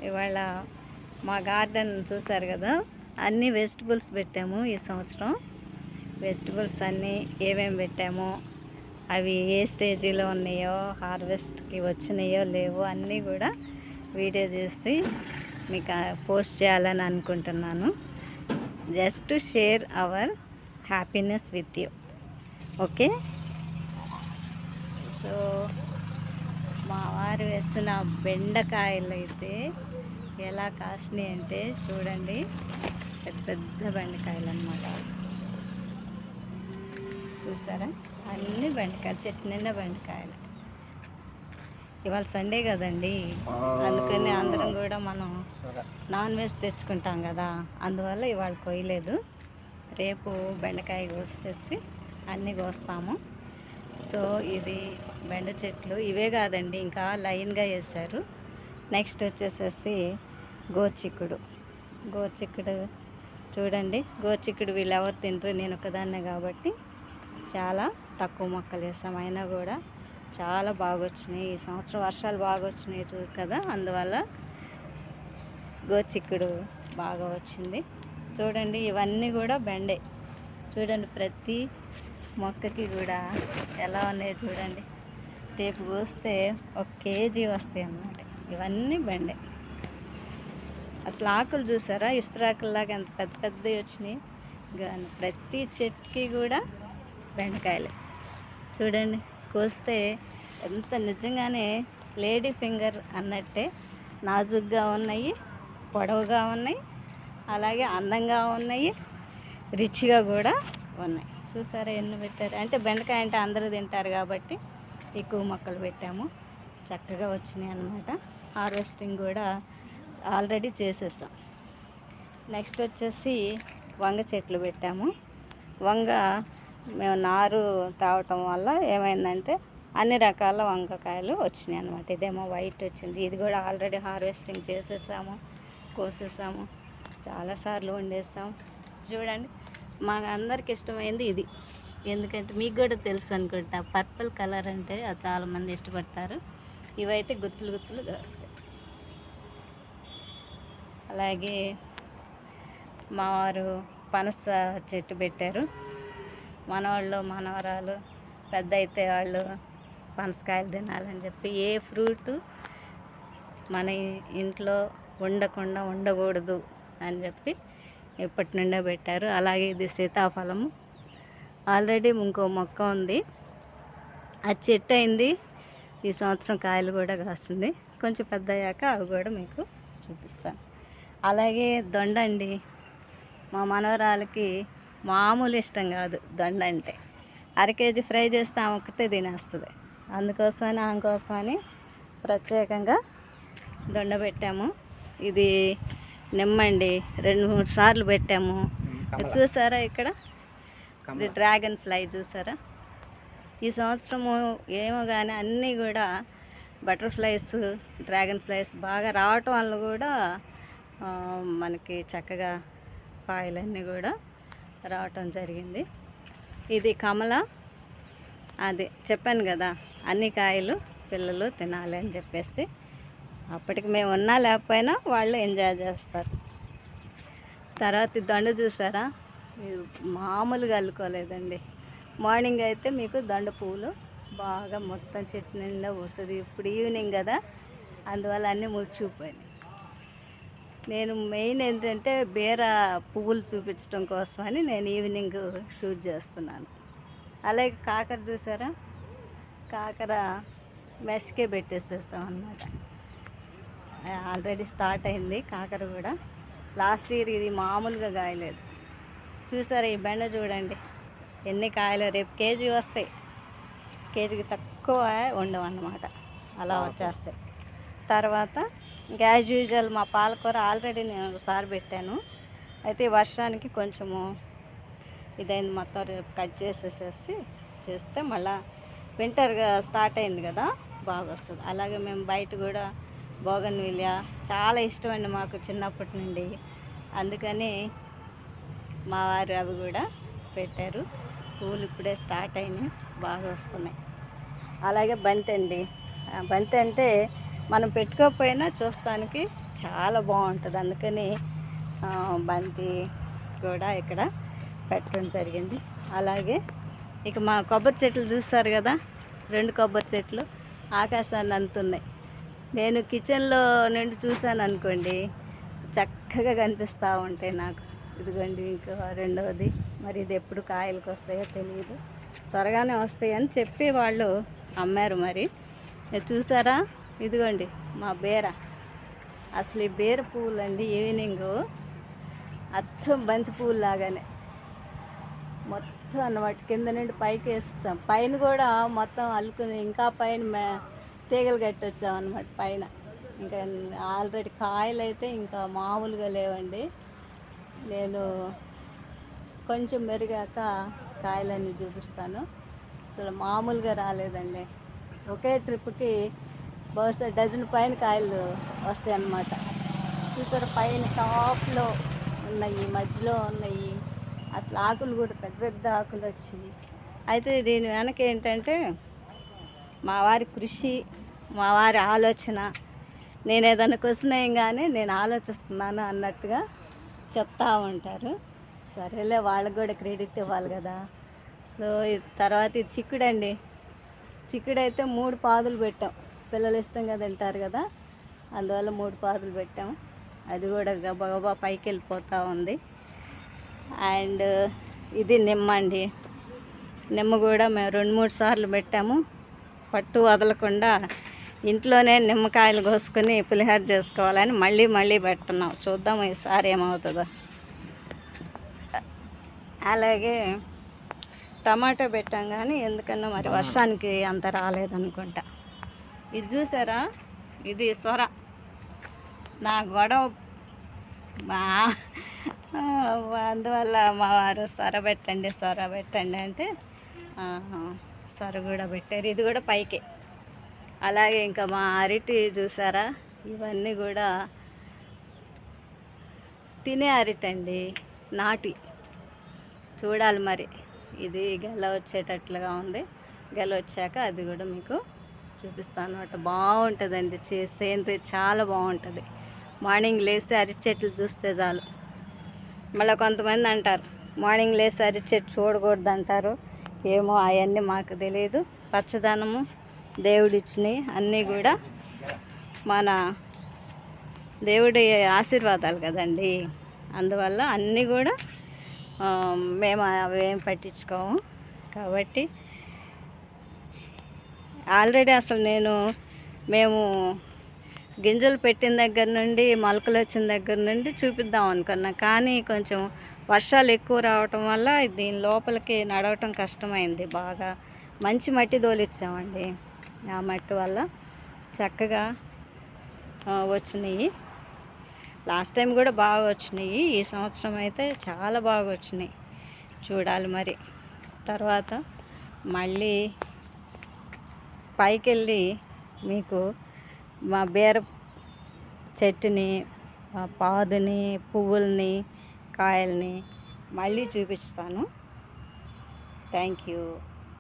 ఇవాళ మా గార్డెన్ చూసారు కదా, అన్ని వెజిటబుల్స్ పెట్టాము ఈ సంవత్సరం. వెజిటబుల్స్ అన్నీ ఏమేమి పెట్టామో, అవి ఏ స్టేజీలో ఉన్నాయో, హార్వెస్ట్కి వచ్చినాయో లేవో అన్నీ కూడా వీడియో చేసి మీకు పోస్ట్ చేయాలని అనుకుంటున్నాను. Just to share our happiness with you. Okay. So మా వారు వేసిన బెండకాయలు అయితే ఎలా కాసినాయి అంటే చూడండి, పెద్ద పెద్ద బెండకాయలు అన్నమాట. చూసారా, అన్ని బెండకాయలు, చెట్టు నిండా బెండకాయలు. ఇవాళ సండే కదండి, అందుకని అందరం కూడా మనం నాన్ వెజ్ తెచ్చుకుంటాం కదా, అందువల్ల ఇవాళ కొయ్యలేదు. రేపు బెండకాయ కోసేసి అన్నీ కోస్తాము. సో ఇది బెండ చెట్లు ఇవే కాదండి, ఇంకా లైన్గా వేశారు. నెక్స్ట్ వచ్చేసేసి గోచిక్కుడు చూడండి. గోచిక్కుడు వీళ్ళు ఎవరు తింటారు, నేను ఒకదాన్నే కాబట్టి చాలా తక్కువ మొక్కలు వేసాం. అయినా కూడా చాలా బాగా వచ్చినాయి. ఈ సంవత్సరం వర్షాలు బాగా వచ్చినాయి కదా, అందువల్ల గోచిక్కుడు బాగా వచ్చింది. చూడండి, ఇవన్నీ కూడా బెండే. చూడండి, ప్రతి మొక్కకి కూడా ఎలా ఉన్నాయో చూడండి. రేపు కోస్తే 1 కేజీ వస్తాయి అన్నమాట. ఇవన్నీ బెండే. అసలు ఆకులు చూసారా, ఇస్త్రాకుల్లాగా ఎంత పెద్ద పెద్దవి వచ్చినాయి. కానీ ప్రతి చెట్టుకి కూడా బెండకాయలు. చూడండి, కోస్తే ఎంత నిజంగానే లేడీ ఫింగర్ అన్నట్టే నాజుగ్గా ఉన్నాయి, పొడవుగా ఉన్నాయి, అలాగే అందంగా ఉన్నాయి, రిచ్గా కూడా ఉన్నాయి. చూసారా ఎన్ని పెట్టారు అంటే, బెండకాయ అంటే అందరూ తింటారు కాబట్టి ఎక్కువ మొక్కలు పెట్టాము. చక్కగా వచ్చినాయి అన్నమాట. హార్వెస్టింగ్ కూడా ఆల్రెడీ చేసేసాం. నెక్స్ట్ వచ్చేసి వంగ చెట్లు పెట్టాము. వంగ మేము నారు తావటం వల్ల ఏమైందంటే అన్ని రకాల వంగకాయలు వచ్చినాయి అన్నమాట. ఇదేమో వైట్ వచ్చింది, ఇది కూడా ఆల్రెడీ హార్వెస్టింగ్ చేసేసాము, కోసేసాము, చాలాసార్లు వండేసాం. చూడండి, మా అందరికి ఇష్టమైంది ఇది. ఎందుకంటే మీకు కూడా తెలుసు అనుకుంటా, పర్పుల్ కలర్ అంటే అది చాలామంది ఇష్టపడతారు. ఇవైతే గుత్తులు గుత్తులుగా వస్తాయి. అలాగే మా వారు పనస చెట్టు పెట్టారు. మనవాళ్ళు మనవరాలు పెద్ద అయితే వాళ్ళు పనసకాయలు తినాలని చెప్పి, ఏ ఫ్రూట్ మన ఇంట్లో ఉండకూడదు అని చెప్పి ఎప్పటి నుండో పెట్టారు. అలాగే ఇది సీతాఫలము. ఆల్రెడీ ఇంకో మొక్క ఉంది, అది చెట్టు అయింది. ఈ సంవత్సరం కాయలు కూడా కాస్తుంది. కొంచెం పెద్ద అయ్యాక అవి కూడా మీకు చూపిస్తాను. అలాగే దొండ అండి, మా మనవరాలకి మామూలు ఇష్టం కాదు దొండ అంటే. 1/2 కేజీ ఫ్రై చేస్తే ఆమె ఒకటే తినేస్తుంది. అందుకోసమని ఆమె కోసమని ప్రత్యేకంగా దొండ పెట్టాము. ఇది నిమ్మండి, 2-3 సార్లు పెట్టాము. చూసారా ఇక్కడ ఇది డ్రాగన్ ఫ్లై చూసారా. ఈ సంవత్సరము ఏమో కానీ అన్నీ కూడా బటర్ఫ్లైస్, డ్రాగన్ ఫ్లైస్ బాగా రావటం వల్ల కూడా మనకి చక్కగా కాయలన్నీ కూడా రావటం జరిగింది. ఇది కమల, అదే చెప్పాను కదా, అన్ని కాయలు పిల్లలు తినాలి అని చెప్పేసి. అప్పటికి మేము ఉన్నా లేకపోయినా వాళ్ళు ఎంజాయ్ చేస్తారు. తర్వాత దొండ చూసారా, మామూలుగా అల్లుకోలేదండి. మార్నింగ్ అయితే మీకు దొండ పువ్వులు బాగా మొత్తం చెట్టు నిండా వస్తుంది. ఇప్పుడు ఈవినింగ్ కదా, అందువల్ల అన్నీ ముడిచిపోయినాయి. నేను మెయిన్ ఏంటంటే బీర పువ్వులు చూపించడం కోసమని నేను ఈవినింగ్ షూట్ చేస్తున్నాను. అలాగే కాకర చూసారా, కాకర మెష్కే పెట్టేసేసాం అన్నమాట. ఆల్రెడీ స్టార్ట్ అయింది కాకర కూడా. లాస్ట్ ఇయర్ ఇది మామూలుగా కాయలేదు. చూసారా, ఈ బెండ చూడండి ఎన్ని కాయలు. రేపు కేజీ వస్తాయి, కేజీకి తక్కువ ఉండవు అన్నమాట, అలా వచ్చేస్తాయి. తర్వాత యాజ్ యూజువల్ మా పాలకూర ఆల్రెడీ నేను ఒకసారి పెట్టాను. అయితే వర్షానికి కొంచెము ఇదైంది, మొత్తం రేపు కట్ చేసేసేసి చేస్తే మళ్ళీ వింటర్గా స్టార్ట్ అయింది కదా, బాగా వస్తుంది. అలాగే మేము బయట కూడా బోగన్విలియా చాలా ఇష్టం అండి మాకు చిన్నప్పటి నుండి, అందుకని మా వారు అవి కూడా పెట్టారు. పూలు ఇప్పుడే స్టార్ట్ అయినాయి, బాగా వస్తున్నాయి. అలాగే బంతి అండి, బంతి అంటే మనం పెట్టుకోకపోయినా చూస్తానికి చాలా బాగుంటుంది. అందుకని బంతి కూడా ఇక్కడ పెట్టడం జరిగింది. అలాగే ఇక మా కొబ్బరి చెట్లు చూస్తారు కదా, 2 కొబ్బరి చెట్లు ఆకాశాన్ని అందుతున్నాయి. నేను కిచెన్లో నుండి చూశాను అనుకోండి, చక్కగా కనిపిస్తూ ఉంటాయి నాకు. ఇదిగోండి ఇంకా రెండవది. మరి ఇది ఎప్పుడు కాయలకు వస్తాయో తెలియదు, త్వరగానే వస్తాయని చెప్పి వాళ్ళు అమ్మారు. మరి చూసారా, ఇదిగోండి మా బీర. అసలు ఈ బీర పువ్వులు అండి ఈవినింగ్ అచ్చం బంతి పువ్వులు లాగానే మొత్తం అన్నమాట కింద నుండి పైకి వేస్తాం. పైన కూడా మొత్తం అల్లుకుని ఇంకా పైన తీగలు కట్టొచ్చాం అన్నమాట పైన. ఇంకా ఆల్రెడీ కాయలు అయితే ఇంకా మామూలుగా లేవండి. నేను కొంచెం మెరుగాక కాయలన్నీ చూపిస్తాను. అసలు మామూలుగా రాలేదండి. ఒకే ట్రిప్కి బహుశా డజన్ పైన కాయలు వస్తాయి అన్నమాట. చూసారు, పైన టాప్లో ఉన్నాయి, మధ్యలో ఉన్నాయి. అసలు ఆకులు కూడా పెద్ద పెద్ద ఆకులు వచ్చినాయి. అయితే దీని వెనక ఏంటంటే మా వారి కృషి, మా వారి ఆలోచన. నేను ఏదైనా క్వశ్చన్ వేయగానే నేను ఆలోచిస్తున్నాను అన్నట్టుగా చెప్తూ ఉంటారు. సరేలే, వాళ్ళకి కూడా క్రెడిట్ ఇవ్వాలి కదా. సో తర్వాత ఇది చిక్కుడండి. చిక్కుడైతే 3 పాదులు పెట్టాం. పిల్లలు ఇష్టంగా తింటారు కదా, అందువల్ల 3 పాదులు పెట్టాం. అది కూడా గబగబా పైకి వెళ్ళిపోతూ ఉంది. అండ్ ఇది నిమ్మ అండి. నిమ్మ కూడా మేము 2-3 సార్లు పెట్టాము. పట్టు వదలకుండా ఇంట్లోనే నిమ్మకాయలు కోసుకొని పులిహోర చేసుకోవాలని మళ్ళీ మళ్ళీ పెడుతున్నాం. చూద్దాం ఈసారి ఏమవుతుందో. అలాగే టమాటా పెట్టాం, కానీ ఎందుకన్నా మరి వర్షానికి అంత రాలేదనుకుంటా. ఇది చూసారా, ఇది సొర. నా గొడవ అందువల్ల మా వారు సొర పెట్టండి అంటే సొర కూడా పెట్టారు. ఇది కూడా పైకి. అలాగే ఇంకా మా అరటి చూసారా, ఇవన్నీ కూడా తినే అరటండి, నాటి. చూడాలి మరి, ఇది గెల వచ్చేటట్లుగా ఉంది. గెల వచ్చాక అది కూడా మీకు చూపిస్తాను అన్నమాట. బాగుంటుందండి, సేంద్రీయ చాలా బాగుంటుంది. మార్నింగ్ లేసి అరటి చెట్లు చూస్తే చాలు. మళ్ళీ కొంతమంది అంటారు మార్నింగ్ లేసి అరటి చెట్టు చూడకూడదు అంటారు. ఏమో అవన్నీ మాకు తెలియదు. పచ్చదనము దేవుడిచ్చినవి అన్నీ కూడా మన దేవుడి ఆశీర్వాదాలు కదండి. అందువల్ల అన్నీ కూడా మేము అవేం పట్టించుకోము. కాబట్టి ఆల్రెడీ అసలు మేము గింజలు పెట్టిన దగ్గర నుండి మొలకలు వచ్చిన దగ్గర నుండి చూపిద్దాం అనుకున్నా, కానీ కొంచెం వర్షాలు ఎక్కువ రావటం వల్ల దీని లోపలికి నడవటం కష్టమైంది. బాగా మంచి మట్టి తోలిచ్చామండి. ఆ మట్టి వల్ల చక్కగా వచ్చినాయి. లాస్ట్ టైం కూడా బాగా వచ్చినాయి. ఈ సంవత్సరం అయితే చాలా బాగా వచ్చినాయి. చూడాలి మరి. తర్వాత మళ్ళీ పైకి వెళ్ళి మీకు మా బీర చెట్టుని, మా పాదుని, పువ్వుల్ని, కాయల్ని మళ్ళీ చూపిస్తాను. Thank you.